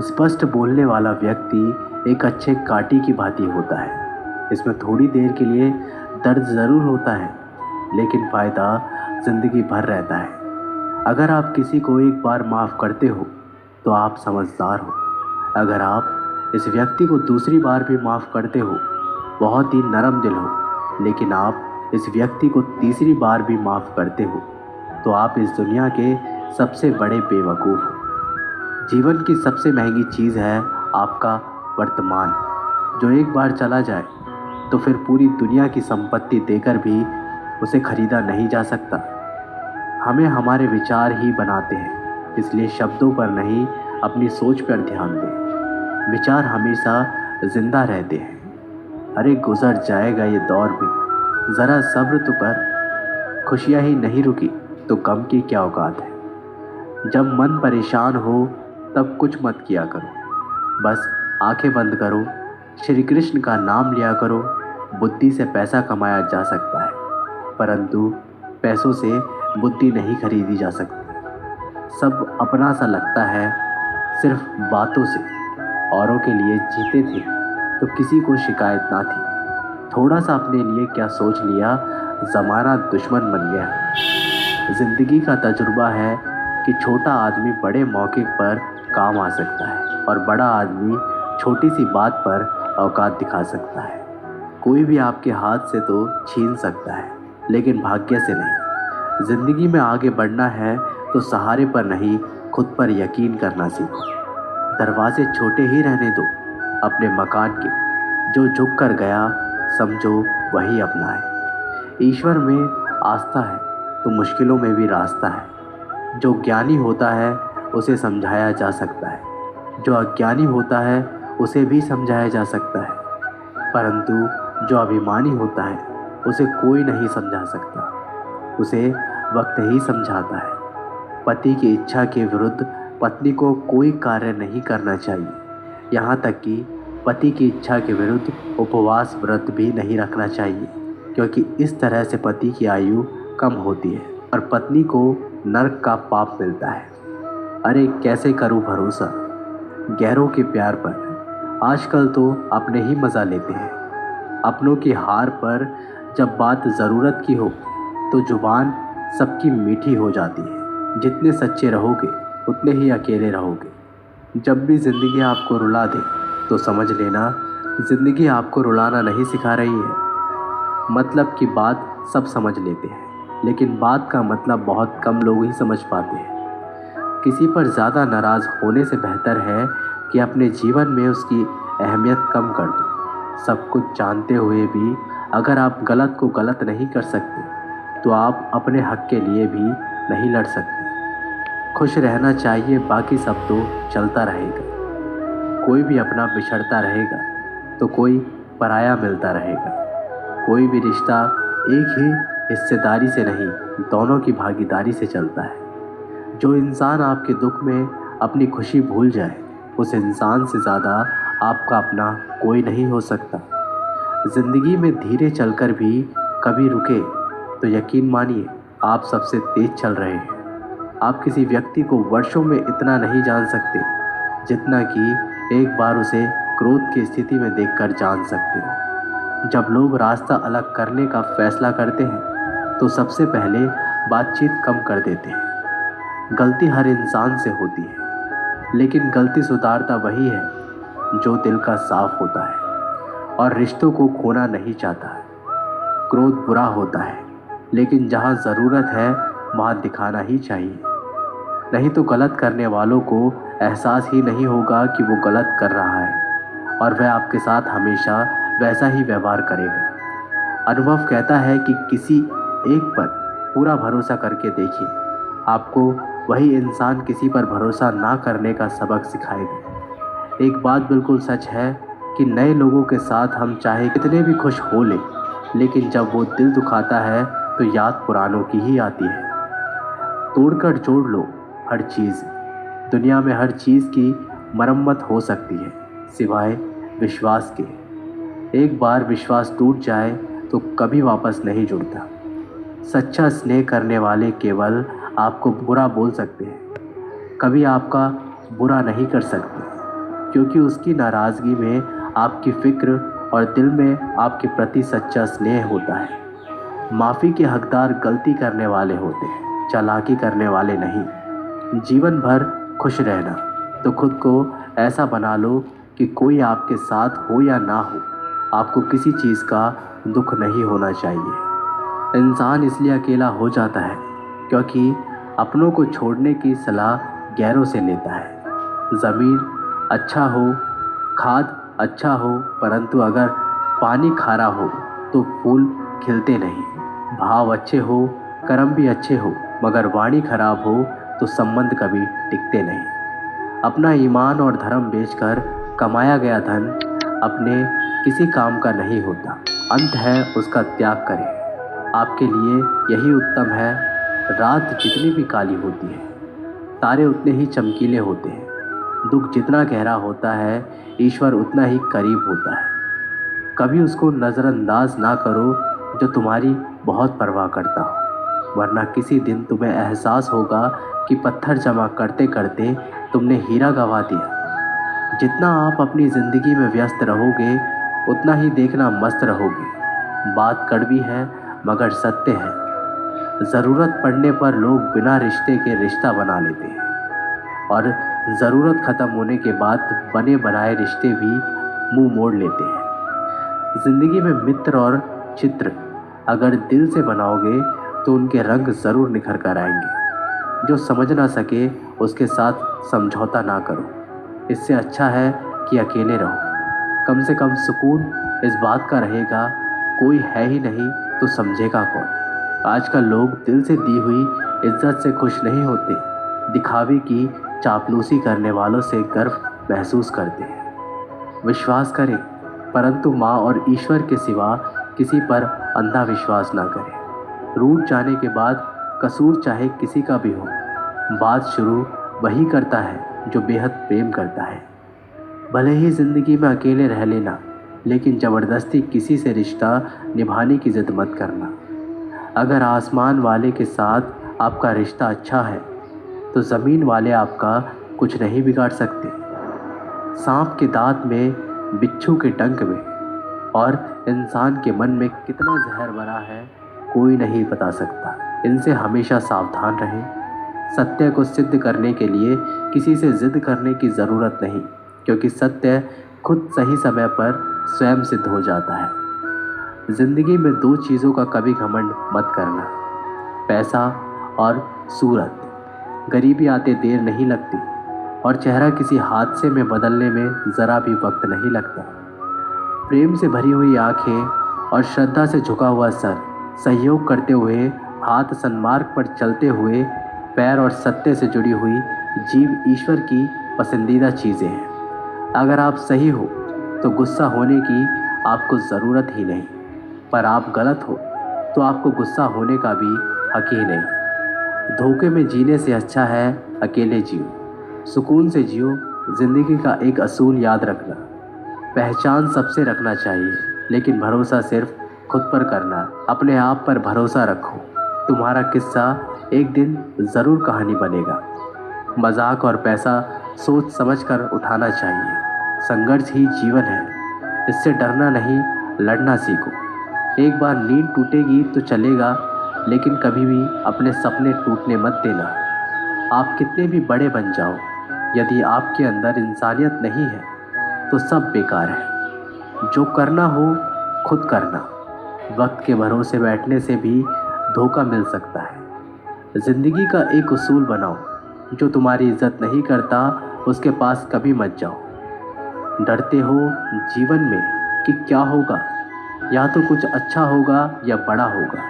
स्पष्ट बोलने वाला व्यक्ति एक अच्छे कांटे की भांति होता है। इसमें थोड़ी देर के लिए दर्द ज़रूर होता है, लेकिन फ़ायदा ज़िंदगी भर रहता है। अगर आप किसी को एक बार माफ़ करते हो तो आप समझदार हो। अगर आप इस व्यक्ति को दूसरी बार भी माफ़ करते हो, बहुत ही नरम दिल हो। लेकिन आप इस व्यक्ति को तीसरी बार भी माफ़ करते हो तो आप इस दुनिया के सबसे बड़े बेवकूफ़ हो। जीवन की सबसे महंगी चीज़ है आपका वर्तमान, जो एक बार चला जाए तो फिर पूरी दुनिया की संपत्ति देकर भी उसे खरीदा नहीं जा सकता। हमें हमारे विचार ही बनाते हैं, इसलिए शब्दों पर नहीं, अपनी सोच पर ध्यान दें। विचार हमेशा जिंदा रहते हैं। अरे गुजर जाएगा ये दौर भी, ज़रा सब्र तो कर। खुशियाँ ही नहीं रुकी तो गम की क्या औकात है। जब मन परेशान हो तब कुछ मत किया करो, बस आंखें बंद करो, श्री कृष्ण का नाम लिया करो। बुद्धि से पैसा कमाया जा सकता है, परंतु पैसों से बुद्धि नहीं खरीदी जा सकती। सब अपना सा लगता है सिर्फ बातों से। औरों के लिए जीते थे तो किसी को शिकायत ना थी। थोड़ा सा अपने लिए क्या सोच लिया, ज़माना दुश्मन बन गया। ज़िंदगी का तजुर्बा है कि छोटा आदमी बड़े मौके पर काम आ सकता है और बड़ा आदमी छोटी सी बात पर औकात दिखा सकता है। कोई भी आपके हाथ से तो छीन सकता है, लेकिन भाग्य से नहीं। ज़िंदगी में आगे बढ़ना है तो सहारे पर नहीं, खुद पर यकीन करना सीखो। दरवाजे छोटे ही रहने दो अपने मकान के। जो झुक कर गया समझो वही अपना है। ईश्वर में आस्था है तो मुश्किलों में भी रास्ता है। जो ज्ञानी होता है उसे समझाया जा सकता है, जो अज्ञानी होता है उसे भी समझाया जा सकता है, परंतु जो अभिमानी होता है उसे कोई नहीं समझा सकता। उसे वक्त ही समझाता है। पति की इच्छा के विरुद्ध पत्नी को कोई कार्य नहीं करना चाहिए। यहाँ तक कि पति की इच्छा के विरुद्ध उपवास व्रत भी नहीं रखना चाहिए, क्योंकि इस तरह से पति की आयु कम होती है और पत्नी को नरक का पाप मिलता है। अरे कैसे करूं भरोसा गैरों के प्यार पर। आजकल तो अपने ही मज़ा लेते हैं अपनों की हार पर। जब बात ज़रूरत की हो तो जुबान सबकी मीठी हो जाती है। जितने सच्चे रहोगे उतने ही अकेले रहोगे। जब भी ज़िंदगी आपको रुला दे तो समझ लेना ज़िंदगी आपको रुलाना नहीं सिखा रही है। मतलब की बात सब समझ लेते हैं, लेकिन बात का मतलब बहुत कम लोग ही समझ पाते हैं। किसी पर ज़्यादा नाराज़ होने से बेहतर है कि अपने जीवन में उसकी अहमियत कम कर दो। सब कुछ जानते हुए भी अगर आप गलत को गलत नहीं कर सकते तो आप अपने हक के लिए भी नहीं लड़ सकते। खुश रहना चाहिए, बाकी सब तो चलता रहेगा। कोई भी अपना बिछड़ता रहेगा तो कोई पराया मिलता रहेगा। कोई भी रिश्ता एक ही हिस्सेदारी से नहीं, दोनों की भागीदारी से चलता है। जो इंसान आपके दुख में अपनी खुशी भूल जाए, उस इंसान से ज़्यादा आपका अपना कोई नहीं हो सकता। ज़िंदगी में धीरे चलकर भी कभी रुके तो यकीन मानिए आप सबसे तेज चल रहे हैं। आप किसी व्यक्ति को वर्षों में इतना नहीं जान सकते जितना कि एक बार उसे क्रोध की स्थिति में देखकर जान सकते हो। जब लोग रास्ता अलग करने का फैसला करते हैं तो सबसे पहले बातचीत कम कर देते हैं। गलती हर इंसान से होती है, लेकिन गलती सुधारता वही है जो दिल का साफ होता है और रिश्तों को खोना नहीं चाहता है। क्रोध बुरा होता है, लेकिन जहाँ ज़रूरत है वहाँ दिखाना ही चाहिए। नहीं तो गलत करने वालों को एहसास ही नहीं होगा कि वो गलत कर रहा है और वह आपके साथ हमेशा वैसा ही व्यवहार करेगा। अनुभव कहता है कि किसी एक पर पूरा भरोसा करके देखिए, आपको वही इंसान किसी पर भरोसा ना करने का सबक सिखाएगा। एक बात बिल्कुल सच है कि नए लोगों के साथ हम चाहे कितने भी खुश हो लें, लेकिन जब वो दिल दुखाता है तो याद पुरानों की ही आती है। तोड़कर जोड़ लो हर चीज़। दुनिया में हर चीज़ की मरम्मत हो सकती है सिवाय विश्वास के। एक बार विश्वास टूट जाए तो कभी वापस नहीं जुड़ता। सच्चा स्नेह करने वाले केवल आपको बुरा बोल सकते हैं, कभी आपका बुरा नहीं कर सकते। क्योंकि उसकी नाराज़गी में आपकी फिक्र और दिल में आपके प्रति सच्चा स्नेह होता है। माफ़ी के हकदार गलती करने वाले होते हैं, चालाकी करने वाले नहीं। जीवन भर खुश रहना तो खुद को ऐसा बना लो कि कोई आपके साथ हो या ना हो, आपको किसी चीज़ का दुख नहीं होना चाहिए। इंसान इसलिए अकेला हो जाता है क्योंकि अपनों को छोड़ने की सलाह गैरों से लेता है। ज़मीन अच्छा हो, खाद अच्छा हो, परंतु अगर पानी खारा हो तो फूल खिलते नहीं। भाव अच्छे हो, कर्म भी अच्छे हो, मगर वाणी खराब हो तो संबंध कभी टिकते नहीं। अपना ईमान और धर्म बेचकर कमाया गया धन अपने किसी काम का नहीं होता। अंत है उसका त्याग करें। आपके लिए यही उत्तम है। रात जितनी भी काली होती है, तारे उतने ही चमकीले होते हैं। दुख जितना गहरा होता है, ईश्वर उतना ही करीब होता है। कभी उसको नज़रअंदाज ना करो जो तुम्हारी बहुत परवाह करता हो, वरना किसी दिन तुम्हें एहसास होगा कि पत्थर जमा करते करते तुमने हीरा गंवा दिया। जितना आप अपनी ज़िंदगी में व्यस्त रहोगे उतना ही देखना मस्त रहोगे। बात कड़वी है मगर सत्य है। ज़रूरत पड़ने पर लोग बिना रिश्ते के रिश्ता बना लेते हैं और ज़रूरत ख़त्म होने के बाद बने बनाए रिश्ते भी मुंह मोड़ लेते हैं। ज़िंदगी में मित्र और चित्र अगर दिल से बनाओगे तो उनके रंग ज़रूर निखर कर आएंगे। जो समझ ना सके उसके साथ समझौता ना करो। इससे अच्छा है कि अकेले रहो। कम से कम सुकून इस बात का रहेगा, कोई है ही नहीं तो समझेगा कौन। आजकल लोग दिल से दी हुई इज्जत से खुश नहीं होते, दिखावे की चापलूसी करने वालों से गर्व महसूस करते हैं। विश्वास करें, परंतु माँ और ईश्वर के सिवा किसी पर अंधा विश्वास ना करें। रूठ जाने के बाद कसूर चाहे किसी का भी हो, बात शुरू वही करता है जो बेहद प्रेम करता है। भले ही ज़िंदगी में अकेले रह लेना, लेकिन ज़बरदस्ती किसी से रिश्ता निभाने की ज़िद मत करना। अगर आसमान वाले के साथ आपका रिश्ता अच्छा है तो ज़मीन वाले आपका कुछ नहीं बिगाड़ सकते। सांप के दांत में, बिच्छू के डंक में और इंसान के मन में कितना जहर भरा है कोई नहीं बता सकता। इनसे हमेशा सावधान रहें। सत्य को सिद्ध करने के लिए किसी से ज़िद करने की ज़रूरत नहीं, क्योंकि सत्य खुद सही समय पर स्वयं सिद्ध हो जाता है। ज़िंदगी में दो चीज़ों का कभी घमंड मत करना, पैसा और सूरत। गरीबी आते देर नहीं लगती और चेहरा किसी हादसे में बदलने में ज़रा भी वक्त नहीं लगता। प्रेम से भरी हुई आंखें और श्रद्धा से झुका हुआ सर, सहयोग करते हुए हाथ, सन्मार्ग पर चलते हुए पैर और सत्य से जुड़ी हुई जीव ईश्वर की पसंदीदा चीज़ें हैं। अगर आप सही हो तो गुस्सा होने की आपको ज़रूरत ही नहीं, पर आप गलत हो तो आपको गुस्सा होने का भी हक ही नहीं। धोखे में जीने से अच्छा है अकेले जियो। सुकून से जियो। ज़िंदगी का एक असूल याद रखना, पहचान सबसे रखना चाहिए, लेकिन भरोसा सिर्फ खुद पर करना। अपने आप पर भरोसा रखो, तुम्हारा किस्सा एक दिन ज़रूर कहानी बनेगा। मजाक और पैसा सोच समझ कर उठाना चाहिए। संघर्ष ही जीवन है, इससे डरना नहीं, लड़ना सीखो। एक बार नींद टूटेगी तो चलेगा, लेकिन कभी भी अपने सपने टूटने मत देना। आप कितने भी बड़े बन जाओ, यदि आपके अंदर इंसानियत नहीं है तो सब बेकार है। जो करना हो खुद करना। वक्त के भरोसे बैठने से भी धोखा मिल सकता है। ज़िंदगी का एक उसूल बनाओ, जो तुम्हारी इज्जत नहीं करता उसके पास कभी मत जाओ। डरते हो जीवन में कि क्या होगा, या तो कुछ अच्छा होगा या बड़ा होगा।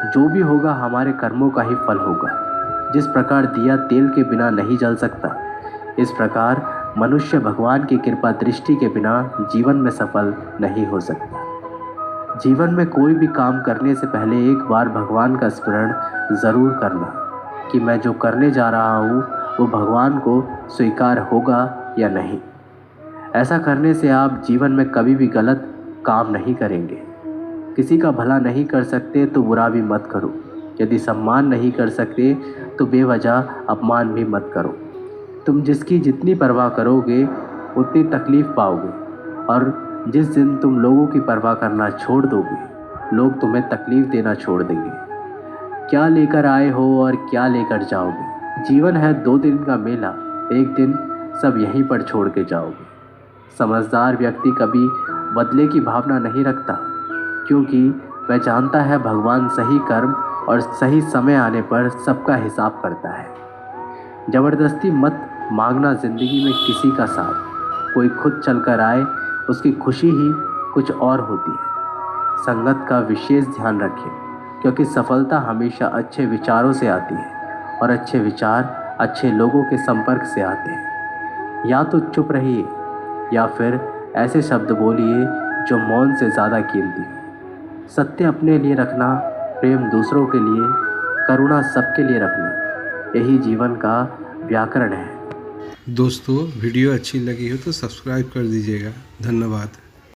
जो भी होगा हमारे कर्मों का ही फल होगा। जिस प्रकार दिया तेल के बिना नहीं जल सकता, इस प्रकार मनुष्य भगवान की कृपा दृष्टि के बिना जीवन में सफल नहीं हो सकता। जीवन में कोई भी काम करने से पहले एक बार भगवान का स्मरण ज़रूर करना कि मैं जो करने जा रहा हूँ वो भगवान को स्वीकार होगा या नहीं। ऐसा करने से आप जीवन में कभी भी गलत काम नहीं करेंगे। किसी का भला नहीं कर सकते तो बुरा भी मत करो। यदि सम्मान नहीं कर सकते तो बेवजह अपमान भी मत करो। तुम जिसकी जितनी परवाह करोगे उतनी तकलीफ़ पाओगे, और जिस दिन तुम लोगों की परवाह करना छोड़ दोगे, लोग तुम्हें तकलीफ़ देना छोड़ देंगे। क्या लेकर आए हो और क्या लेकर जाओगे? जीवन है 2 दिन का मेला, एक दिन सब यहीं पर छोड़ के जाओगे। समझदार व्यक्ति कभी बदले की भावना नहीं रखता, क्योंकि वह जानता है भगवान सही कर्म और सही समय आने पर सबका हिसाब करता है। ज़बरदस्ती मत मांगना ज़िंदगी में किसी का साथ। कोई खुद चलकर आए, उसकी खुशी ही कुछ और होती है। संगत का विशेष ध्यान रखें, क्योंकि सफलता हमेशा अच्छे विचारों से आती है और अच्छे विचार अच्छे लोगों के संपर्क से आते हैं। या तो चुप रहिए या फिर ऐसे शब्द बोलिए जो मौन से ज़्यादा कीमती हो। सत्य अपने लिए रखना, प्रेम दूसरों के लिए, करुणा सबके लिए रखना, यही जीवन का व्याकरण है। दोस्तों, वीडियो अच्छी लगी हो तो सब्सक्राइब कर दीजिएगा। धन्यवाद।